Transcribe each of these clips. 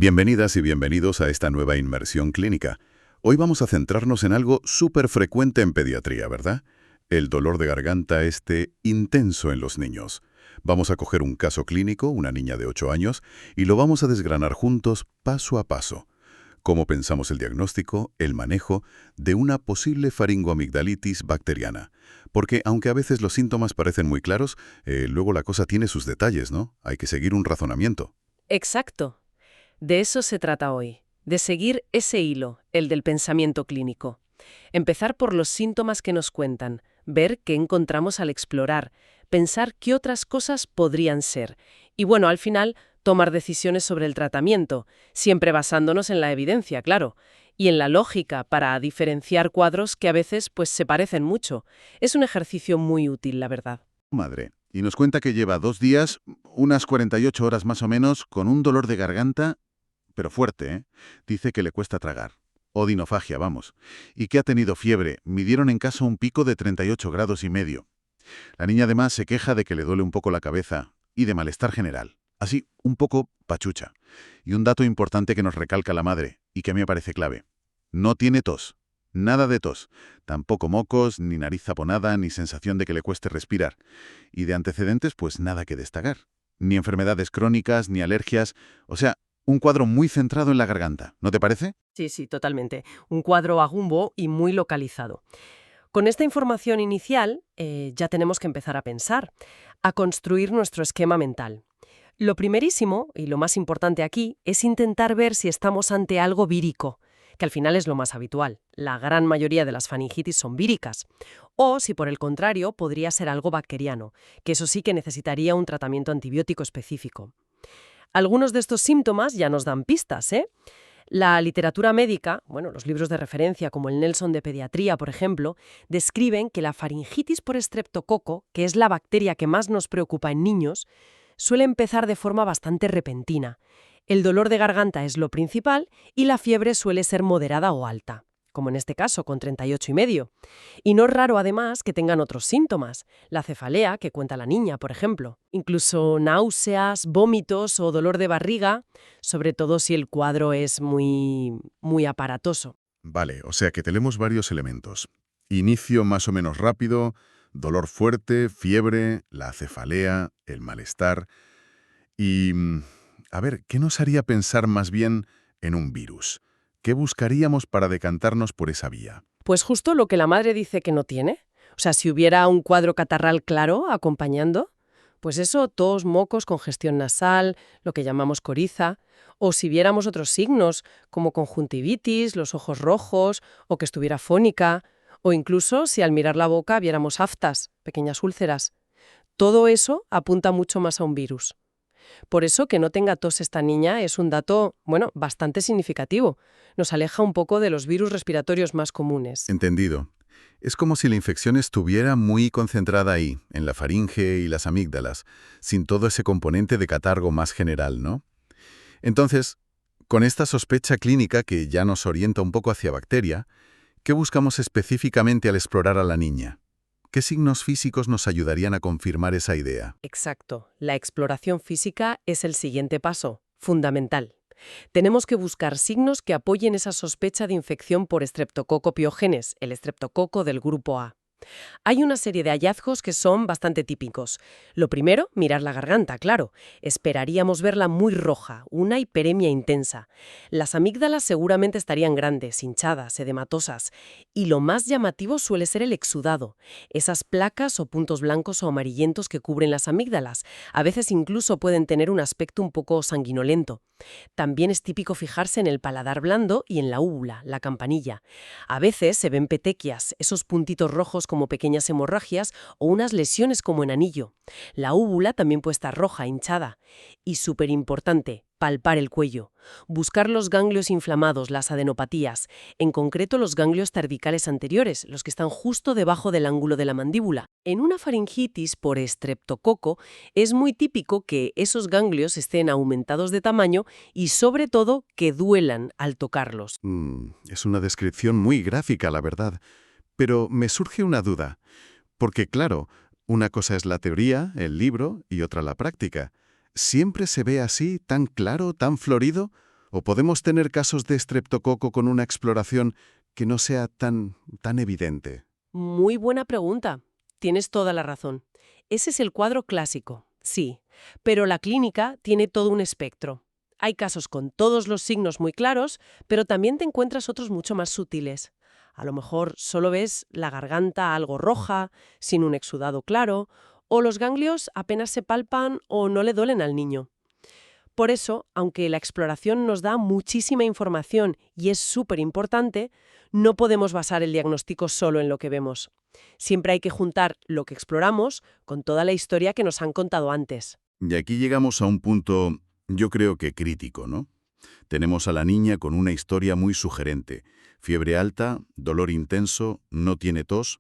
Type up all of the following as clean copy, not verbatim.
Bienvenidas y bienvenidos a esta nueva inmersión clínica. Hoy vamos a centrarnos en algo súper frecuente en pediatría, ¿verdad? El dolor de garganta intenso en los niños. Vamos a coger un caso clínico, una niña de 8 años, y lo vamos a desgranar juntos paso a paso. Cómo pensamos el diagnóstico, el manejo de una posible faringoamigdalitis bacteriana. Porque aunque a veces los síntomas parecen muy claros, luego la cosa tiene sus detalles, ¿no? Hay que seguir un razonamiento. Exacto. De eso se trata hoy, de seguir ese hilo, el del pensamiento clínico. Empezar por los síntomas que nos cuentan, ver qué encontramos al explorar, pensar qué otras cosas podrían ser. Y bueno, al final, tomar decisiones sobre el tratamiento, siempre basándonos en la evidencia, claro, y en la lógica para diferenciar cuadros que a veces pues se parecen mucho. Es un ejercicio muy útil, la verdad. Madre. Y nos cuenta que lleva 2 días, unas 48 horas más o menos, con un dolor de garganta, pero fuerte, ¿eh? Dice que le cuesta tragar. Odinofagia, vamos. Y que ha tenido fiebre. Midieron en casa un pico de 38 grados y medio. La niña además se queja de que le duele un poco la cabeza y de malestar general. Así, un poco pachucha. Y un dato importante que nos recalca la madre, y que a mí me parece clave. No tiene tos. Nada de tos. Tampoco mocos, ni nariz zaponada, ni sensación de que le cueste respirar. Y de antecedentes, pues nada que destacar. Ni enfermedades crónicas, ni alergias. O sea, un cuadro muy centrado en la garganta. ¿No te parece? Sí, totalmente. Un cuadro a gumbo y muy localizado. Con esta información inicial, ya tenemos que empezar a pensar, a construir nuestro esquema mental. Lo primerísimo, y lo más importante aquí, es intentar ver si estamos ante algo vírico, que al final es lo más habitual. La gran mayoría de las faringitis son víricas. O, si por el contrario, podría ser algo bacteriano, que eso sí que necesitaría un tratamiento antibiótico específico. Algunos de estos síntomas ya nos dan pistas, ¿eh? La literatura médica, los libros de referencia como el Nelson de Pediatría, por ejemplo, describen que la faringitis por estreptococo, que es la bacteria que más nos preocupa en niños, suele empezar de forma bastante repentina. El dolor de garganta es lo principal y la fiebre suele ser moderada o alta, como en este caso con 38,5. Y no es raro además que tengan otros síntomas, la cefalea que cuenta la niña, por ejemplo, incluso náuseas, vómitos o dolor de barriga, sobre todo si el cuadro es muy aparatoso. Vale, o sea que tenemos varios elementos. Inicio más o menos rápido, dolor fuerte, fiebre, la cefalea, el malestar. Y, a ver, ¿qué nos haría pensar más bien en un virus? ¿Qué buscaríamos para decantarnos por esa vía? Pues justo lo que la madre dice que no tiene. O sea, si hubiera un cuadro catarral claro acompañando, pues eso, tos, mocos, congestión nasal, lo que llamamos coriza, o si viéramos otros signos como conjuntivitis, los ojos rojos, o que estuviera fónica, o incluso si al mirar la boca viéramos aftas, pequeñas úlceras. Todo eso apunta mucho más a un virus. Por eso que no tenga tos esta niña es un dato, bastante significativo. Nos aleja un poco de los virus respiratorios más comunes. Entendido. Es como si la infección estuviera muy concentrada ahí, en la faringe y las amígdalas, sin todo ese componente de catargo más general, ¿no? Entonces, con esta sospecha clínica que ya nos orienta un poco hacia bacteria, ¿qué buscamos específicamente al explorar a la niña? ¿Qué signos físicos nos ayudarían a confirmar esa idea? Exacto. La exploración física es el siguiente paso, fundamental. Tenemos que buscar signos que apoyen esa sospecha de infección por Streptococcus pyogenes, el estreptococo del grupo A. Hay una serie de hallazgos que son bastante típicos. Lo primero, mirar la garganta, claro. Esperaríamos verla muy roja, una hiperemia intensa. Las amígdalas seguramente estarían grandes, hinchadas, edematosas. Y lo más llamativo suele ser el exudado, esas placas o puntos blancos o amarillentos que cubren las amígdalas. A veces incluso pueden tener un aspecto un poco sanguinolento. También es típico fijarse en el paladar blando y en la úvula, la campanilla. A veces se ven petequias, esos puntitos rojos como pequeñas hemorragias o unas lesiones como en anillo. La úvula también puede estar roja, hinchada. Y súper importante, palpar el cuello. Buscar los ganglios inflamados, las adenopatías, en concreto los ganglios cervicales anteriores, los que están justo debajo del ángulo de la mandíbula. En una faringitis por estreptococo es muy típico que esos ganglios estén aumentados de tamaño y sobre todo que duelan al tocarlos. Es una descripción muy gráfica, la verdad. Pero me surge una duda. Porque, claro, una cosa es la teoría, el libro, y otra la práctica. ¿Siempre se ve así, tan claro, tan florido? ¿O podemos tener casos de estreptococo con una exploración que no sea tan evidente? Muy buena pregunta. Tienes toda la razón. Ese es el cuadro clásico, sí, pero la clínica tiene todo un espectro. Hay casos con todos los signos muy claros, pero también te encuentras otros mucho más sutiles. A lo mejor solo ves la garganta algo roja, sin un exudado claro, o los ganglios apenas se palpan o no le duelen al niño. Por eso, aunque la exploración nos da muchísima información y es súper importante, no podemos basar el diagnóstico solo en lo que vemos. Siempre hay que juntar lo que exploramos con toda la historia que nos han contado antes. Y aquí llegamos a un punto, yo creo que crítico, ¿no? Tenemos a la niña con una historia muy sugerente. Fiebre alta, dolor intenso, no tiene tos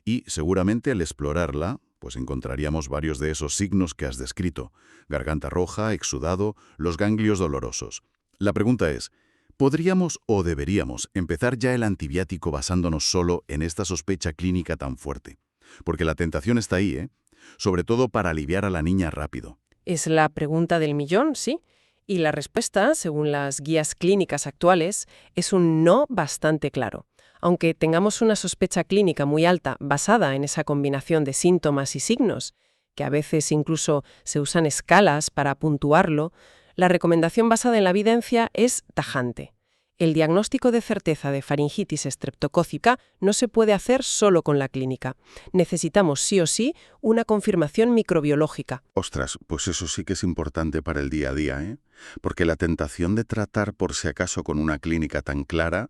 y seguramente al explorarla, pues encontraríamos varios de esos signos que has descrito. Garganta roja, exudado, los ganglios dolorosos. La pregunta es, ¿podríamos o deberíamos empezar ya el antibiótico basándonos solo en esta sospecha clínica tan fuerte? Porque la tentación está ahí, ¿eh? Sobre todo para aliviar a la niña rápido. Es la pregunta del millón, sí. Y la respuesta, según las guías clínicas actuales, es un no bastante claro. Aunque tengamos una sospecha clínica muy alta basada en esa combinación de síntomas y signos, que a veces incluso se usan escalas para puntuarlo, la recomendación basada en la evidencia es tajante. El diagnóstico de certeza de faringitis estreptocócica no se puede hacer solo con la clínica. Necesitamos sí o sí una confirmación microbiológica. Ostras, pues eso sí que es importante para el día a día, ¿eh? Porque la tentación de tratar por si acaso con una clínica tan clara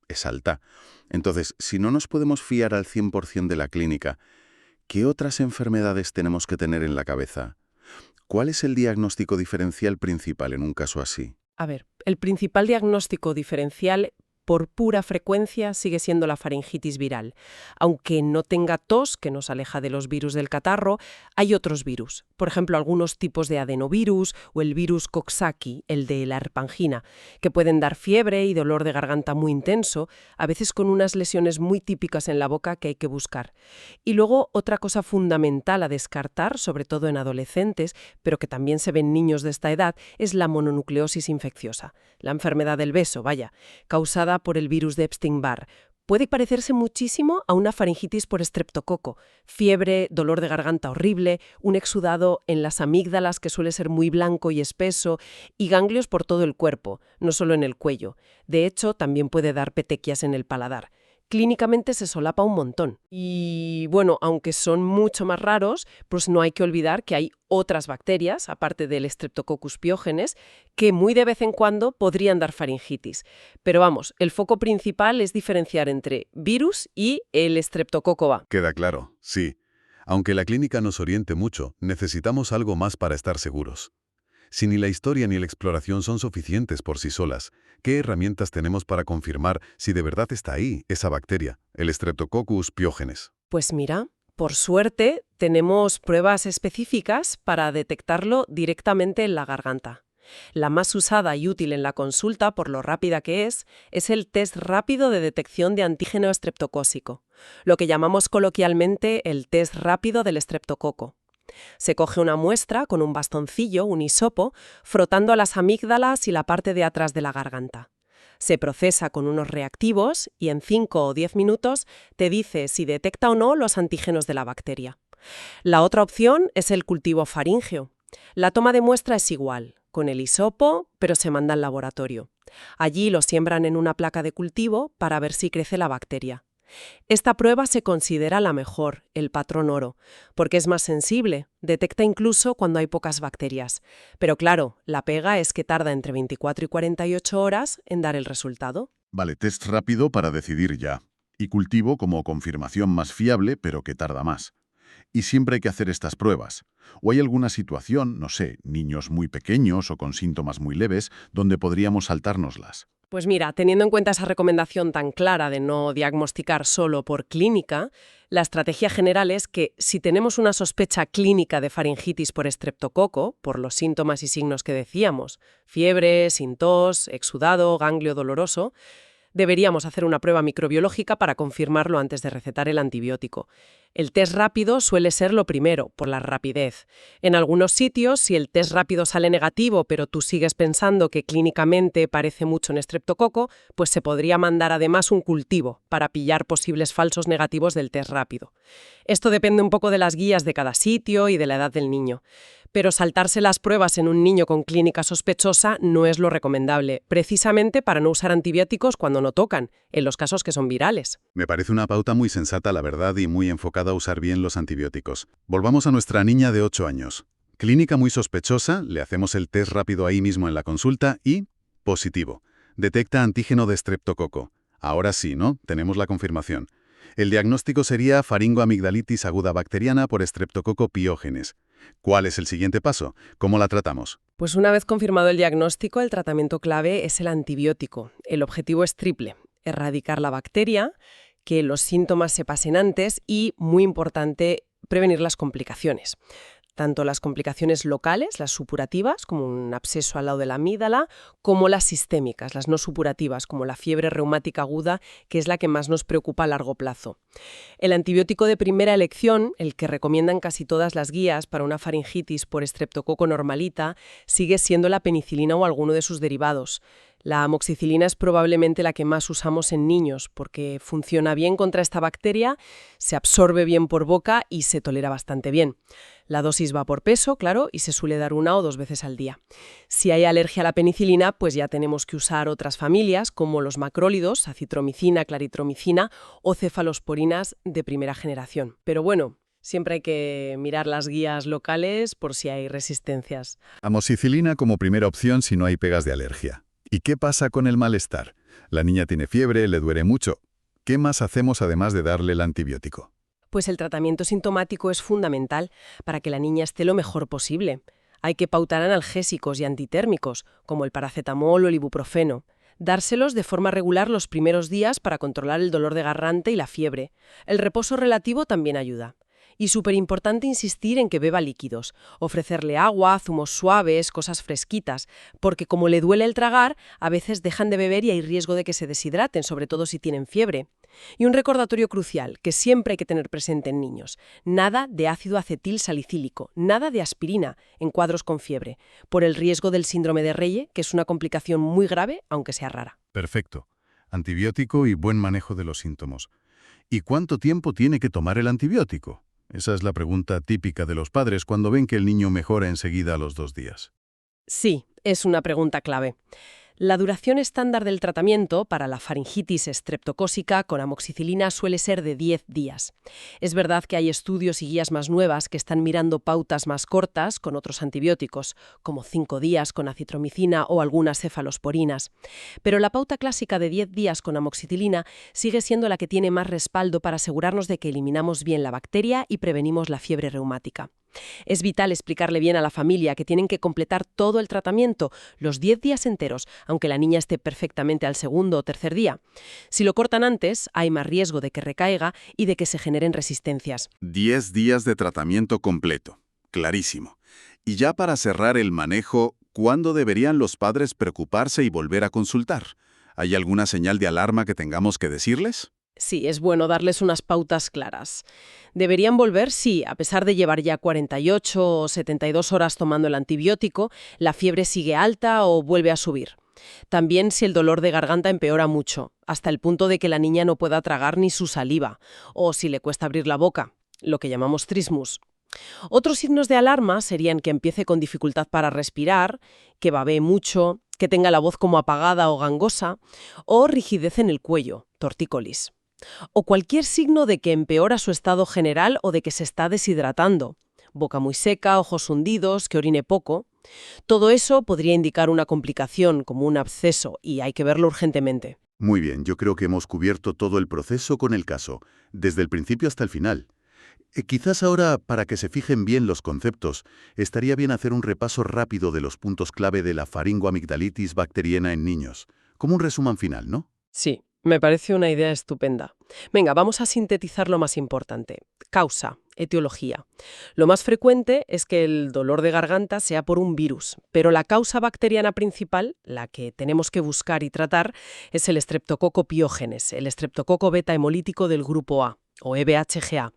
es alta. Entonces, si no nos podemos fiar al 100% de la clínica, ¿qué otras enfermedades tenemos que tener en la cabeza? ¿Cuál es el diagnóstico diferencial principal en un caso así? A ver, el principal diagnóstico diferencial por pura frecuencia sigue siendo la faringitis viral. Aunque no tenga tos, que nos aleja de los virus del catarro, hay otros virus. Por ejemplo, algunos tipos de adenovirus o el virus Coxsackie, el de la herpangina, que pueden dar fiebre y dolor de garganta muy intenso, a veces con unas lesiones muy típicas en la boca que hay que buscar. Y luego otra cosa fundamental a descartar, sobre todo en adolescentes, pero que también se ven en niños de esta edad, es la mononucleosis infecciosa, la enfermedad del beso, causada por el virus de Epstein-Barr. Puede parecerse muchísimo a una faringitis por estreptococo. Fiebre, dolor de garganta horrible, un exudado en las amígdalas que suele ser muy blanco y espeso, y ganglios por todo el cuerpo, no solo en el cuello. De hecho, también puede dar petequias en el paladar. Clínicamente se solapa un montón. Y bueno, aunque son mucho más raros, pues no hay que olvidar que hay otras bacterias, aparte del Streptococcus pyogenes, que muy de vez en cuando podrían dar faringitis. Pero vamos, el foco principal es diferenciar entre virus y el Streptococo A. Queda claro, sí. Aunque la clínica nos oriente mucho, necesitamos algo más para estar seguros. Si ni la historia ni la exploración son suficientes por sí solas, ¿qué herramientas tenemos para confirmar si de verdad está ahí esa bacteria, el Streptococcus pyogenes? Pues mira, por suerte tenemos pruebas específicas para detectarlo directamente en la garganta. La más usada y útil en la consulta, por lo rápida que es el test rápido de detección de antígeno estreptocócico, lo que llamamos coloquialmente el test rápido del estreptococo. Se coge una muestra con un bastoncillo, un hisopo, frotando a las amígdalas y la parte de atrás de la garganta. Se procesa con unos reactivos y en 5 o 10 minutos te dice si detecta o no los antígenos de la bacteria. La otra opción es el cultivo faríngeo. La toma de muestra es igual, con el hisopo, pero se manda al laboratorio. Allí lo siembran en una placa de cultivo para ver si crece la bacteria. Esta prueba se considera la mejor, el patrón oro, porque es más sensible, detecta incluso cuando hay pocas bacterias. Pero claro, la pega es que tarda entre 24 y 48 horas en dar el resultado. Vale, test rápido para decidir ya. Y cultivo como confirmación más fiable, pero que tarda más. Y siempre hay que hacer estas pruebas. ¿O hay alguna situación, no sé, niños muy pequeños o con síntomas muy leves, donde podríamos saltárnoslas? Pues mira, teniendo en cuenta esa recomendación tan clara de no diagnosticar solo por clínica, la estrategia general es que si tenemos una sospecha clínica de faringitis por estreptococo, por los síntomas y signos que decíamos, fiebre, sin tos, exudado, ganglio doloroso, deberíamos hacer una prueba microbiológica para confirmarlo antes de recetar el antibiótico. El test rápido suele ser lo primero, por la rapidez. En algunos sitios, si el test rápido sale negativo, pero tú sigues pensando que clínicamente parece mucho en estreptococo, pues se podría mandar además un cultivo para pillar posibles falsos negativos del test rápido. Esto depende un poco de las guías de cada sitio y de la edad del niño. Pero saltarse las pruebas en un niño con clínica sospechosa no es lo recomendable, precisamente para no usar antibióticos cuando no tocan, en los casos que son virales. Me parece una pauta muy sensata, la verdad, y muy enfocada a usar bien los antibióticos. Volvamos a nuestra niña de 8 años. Clínica muy sospechosa, le hacemos el test rápido ahí mismo en la consulta y positivo. Detecta antígeno de estreptococo. Ahora sí, ¿no? Tenemos la confirmación. El diagnóstico sería faringoamigdalitis aguda bacteriana por estreptococo piógenes. ¿Cuál es el siguiente paso? ¿Cómo la tratamos? Pues una vez confirmado el diagnóstico, el tratamiento clave es el antibiótico. El objetivo es triple: erradicar la bacteria, que los síntomas se pasen antes y, muy importante, prevenir las complicaciones. Tanto las complicaciones locales, las supurativas, como un absceso al lado de la amígdala, como las sistémicas, las no supurativas, como la fiebre reumática aguda, que es la que más nos preocupa a largo plazo. El antibiótico de primera elección, el que recomiendan casi todas las guías para una faringitis por estreptococo normalita, sigue siendo la penicilina o alguno de sus derivados. La amoxicilina es probablemente la que más usamos en niños porque funciona bien contra esta bacteria, se absorbe bien por boca y se tolera bastante bien. La dosis va por peso, claro, y se suele dar 1 o 2 veces al día. Si hay alergia a la penicilina, pues ya tenemos que usar otras familias como los macrólidos, acitromicina, claritromicina o cefalosporinas de primera generación. Pero bueno, siempre hay que mirar las guías locales por si hay resistencias. Amoxicilina como primera opción si no hay pegas de alergia. ¿Y qué pasa con el malestar? La niña tiene fiebre, le duele mucho. ¿Qué más hacemos además de darle el antibiótico? Pues el tratamiento sintomático es fundamental para que la niña esté lo mejor posible. Hay que pautar analgésicos y antitérmicos, como el paracetamol o el ibuprofeno. Dárselos de forma regular los primeros días para controlar el dolor de garganta y la fiebre. El reposo relativo también ayuda. Y súper importante insistir en que beba líquidos, ofrecerle agua, zumos suaves, cosas fresquitas, porque como le duele el tragar, a veces dejan de beber y hay riesgo de que se deshidraten, sobre todo si tienen fiebre. Y un recordatorio crucial, que siempre hay que tener presente en niños: nada de ácido acetil salicílico, nada de aspirina en cuadros con fiebre, por el riesgo del síndrome de Reye, que es una complicación muy grave, aunque sea rara. Perfecto. Antibiótico y buen manejo de los síntomas. ¿Y cuánto tiempo tiene que tomar el antibiótico? Esa es la pregunta típica de los padres cuando ven que el niño mejora enseguida a los 2 días. Sí, es una pregunta clave. La duración estándar del tratamiento para la faringitis estreptocócica con amoxicilina suele ser de 10 días. Es verdad que hay estudios y guías más nuevas que están mirando pautas más cortas con otros antibióticos, como 5 días con acitromicina o algunas cefalosporinas. Pero la pauta clásica de 10 días con amoxicilina sigue siendo la que tiene más respaldo para asegurarnos de que eliminamos bien la bacteria y prevenimos la fiebre reumática. Es vital explicarle bien a la familia que tienen que completar todo el tratamiento, los 10 días enteros, aunque la niña esté perfectamente al segundo o tercer día. Si lo cortan antes, hay más riesgo de que recaiga y de que se generen resistencias. 10 días de tratamiento completo. Clarísimo. Y ya para cerrar el manejo, ¿cuándo deberían los padres preocuparse y volver a consultar? ¿Hay alguna señal de alarma que tengamos que decirles? Sí, es bueno darles unas pautas claras. Deberían volver si, a pesar de llevar ya 48 o 72 horas tomando el antibiótico, la fiebre sigue alta o vuelve a subir. También si el dolor de garganta empeora mucho, hasta el punto de que la niña no pueda tragar ni su saliva, o si le cuesta abrir la boca, lo que llamamos trismus. Otros signos de alarma serían que empiece con dificultad para respirar, que babee mucho, que tenga la voz como apagada o gangosa, o rigidez en el cuello, tortícolis. O cualquier signo de que empeora su estado general o de que se está deshidratando. Boca muy seca, ojos hundidos, que orine poco. Todo eso podría indicar una complicación, como un absceso, y hay que verlo urgentemente. Muy bien, yo creo que hemos cubierto todo el proceso con el caso, desde el principio hasta el final. Quizás ahora, para que se fijen bien los conceptos, estaría bien hacer un repaso rápido de los puntos clave de la faringoamigdalitis bacteriana en niños, como un resumen final, ¿no? Sí, me parece una idea estupenda. Venga, vamos a sintetizar lo más importante. Causa, etiología. Lo más frecuente es que el dolor de garganta sea por un virus, pero la causa bacteriana principal, la que tenemos que buscar y tratar, es el estreptococo piógenes, el estreptococo beta hemolítico del grupo A, o EBHGA.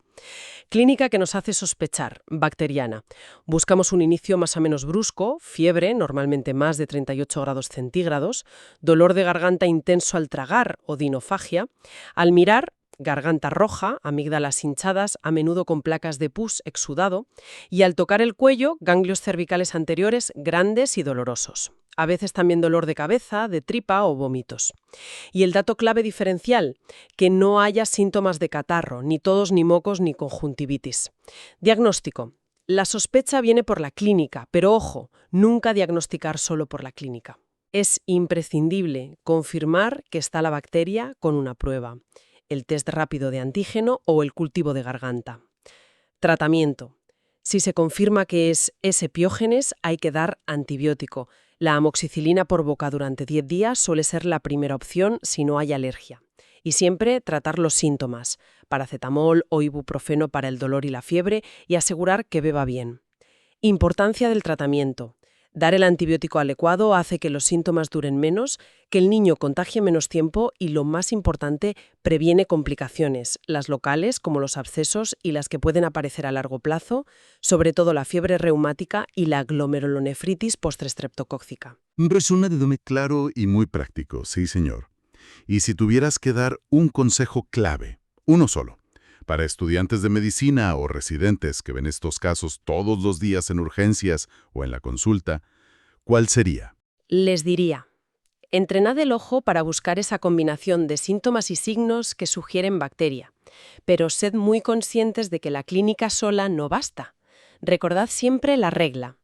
Clínica que nos hace sospechar, bacteriana. Buscamos un inicio más o menos brusco, fiebre, normalmente más de 38 grados centígrados, dolor de garganta intenso al tragar o dinofagia. Al mirar, garganta roja, amígdalas hinchadas, a menudo con placas de pus exudado, y al tocar el cuello, ganglios cervicales anteriores grandes y dolorosos. A veces también dolor de cabeza, de tripa o vómitos. Y el dato clave diferencial, que no haya síntomas de catarro, ni tos, ni mocos, ni conjuntivitis. Diagnóstico. La sospecha viene por la clínica, pero ojo, nunca diagnosticar solo por la clínica. Es imprescindible confirmar que está la bacteria con una prueba, el test rápido de antígeno o el cultivo de garganta. Tratamiento. Si se confirma que es S. piógenes, hay que dar antibiótico. La amoxicilina por boca durante 10 días suele ser la primera opción si no hay alergia. Y siempre tratar los síntomas, paracetamol o ibuprofeno para el dolor y la fiebre, y asegurar que beba bien. Importancia del tratamiento. Dar el antibiótico adecuado hace que los síntomas duren menos, que el niño contagie menos tiempo y, lo más importante, previene complicaciones, las locales como los abscesos y las que pueden aparecer a largo plazo, sobre todo la fiebre reumática y la glomerulonefritis poststreptocócica. Resuena de claro y muy práctico, sí señor. Y si tuvieras que dar un consejo clave, uno solo, para estudiantes de medicina o residentes que ven estos casos todos los días en urgencias o en la consulta, ¿cuál sería? Les diría, entrenad el ojo para buscar esa combinación de síntomas y signos que sugieren bacteria, pero sed muy conscientes de que la clínica sola no basta. Recordad siempre la regla.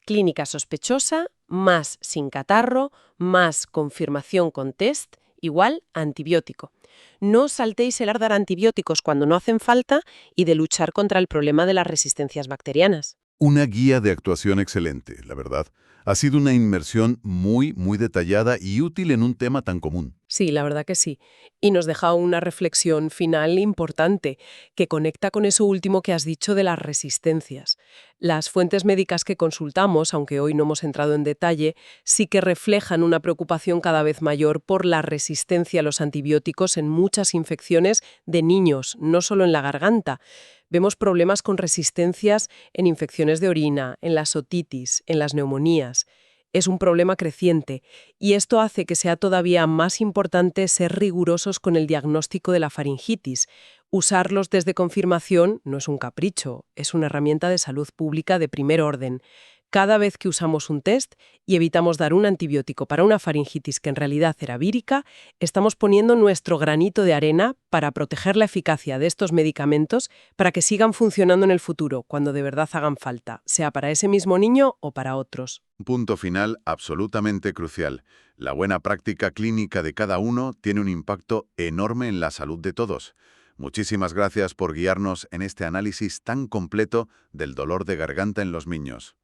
Clínica sospechosa, más sin catarro, más confirmación con test, igual antibiótico. No saltéis el dar antibióticos cuando no hacen falta y de luchar contra el problema de las resistencias bacterianas. Una guía de actuación excelente, la verdad. Ha sido una inmersión muy detallada y útil en un tema tan común. Sí, la verdad que sí. Y nos deja una reflexión final importante que conecta con eso último que has dicho de las resistencias. Las fuentes médicas que consultamos, aunque hoy no hemos entrado en detalle, sí que reflejan una preocupación cada vez mayor por la resistencia a los antibióticos en muchas infecciones de niños, no solo en la garganta. Vemos problemas con resistencias en infecciones de orina, en las otitis, en las neumonías. Es un problema creciente y esto hace que sea todavía más importante ser rigurosos con el diagnóstico de la faringitis. Usarlos desde confirmación no es un capricho, es una herramienta de salud pública de primer orden. Cada vez que usamos un test y evitamos dar un antibiótico para una faringitis que en realidad era vírica, estamos poniendo nuestro granito de arena para proteger la eficacia de estos medicamentos para que sigan funcionando en el futuro, cuando de verdad hagan falta, sea para ese mismo niño o para otros. Un punto final absolutamente crucial. La buena práctica clínica de cada uno tiene un impacto enorme en la salud de todos. Muchísimas gracias por guiarnos en este análisis tan completo del dolor de garganta en los niños.